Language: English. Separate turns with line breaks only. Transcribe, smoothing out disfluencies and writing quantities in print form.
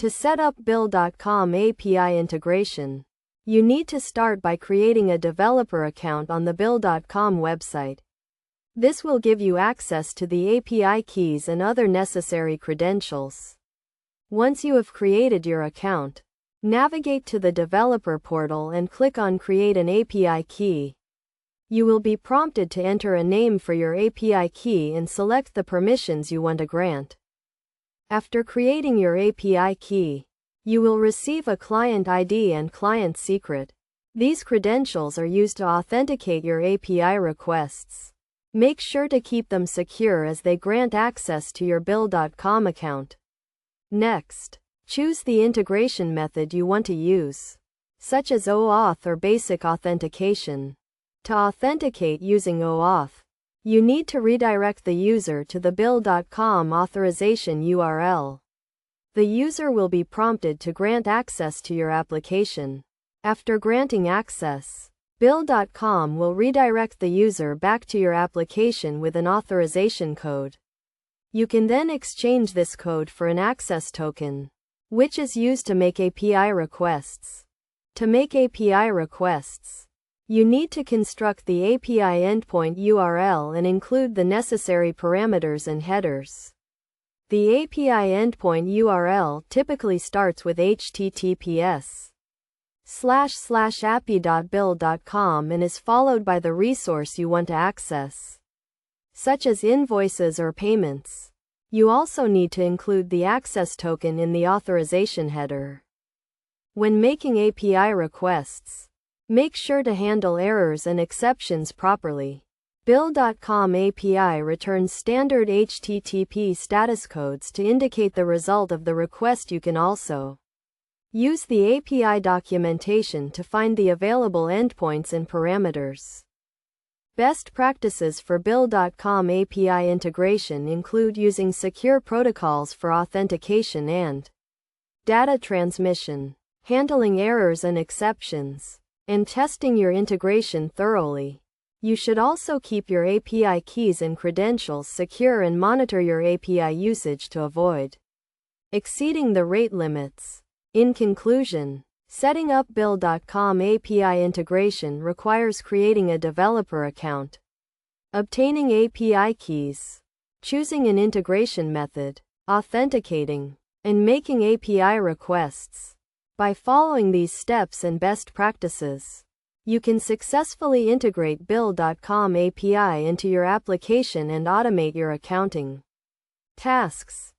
To set up Bill.com API integration, you need to start by creating a developer account on the Bill.com website. This will give you access to the API keys and other necessary credentials. Once you have created your account, navigate to the developer portal and click on Create an API Key. You will be prompted to enter a name for your API key and select the permissions you want to grant. After creating your API key, you will receive a client ID and client secret. These credentials are used to authenticate your API requests. Make sure to keep them secure as they grant access to your Bill.com account. Next, choose the integration method you want to use, such as OAuth or basic authentication. To authenticate using OAuth, you need to redirect the user to the Bill.com authorization URL. The user will be prompted to grant access to your application. After granting access, Bill.com will redirect the user back to your application with an authorization code. You can then exchange this code for an access token, which is used to make API requests. To make API requests, you need to construct the API endpoint URL and include the necessary parameters and headers. The API endpoint URL typically starts with https://api.bill.com and is followed by the resource you want to access, such as invoices or payments. You also need to include the access token in the authorization header. When making API requests, make sure to handle errors and exceptions properly. Bill.com API returns standard HTTP status codes to indicate the result of the request. You can also use the API documentation to find the available endpoints and parameters. Best practices for Bill.com API integration include using secure protocols for authentication and data transmission, handling errors and exceptions, and testing your integration thoroughly. You should also keep your API keys and credentials secure and monitor your API usage to avoid exceeding the rate limits. In conclusion, setting up Bill.com API integration requires creating a developer account, obtaining API keys, choosing an integration method, authenticating, and making API requests. By following these steps and best practices, you can successfully integrate Bill.com API into your application and automate your accounting tasks.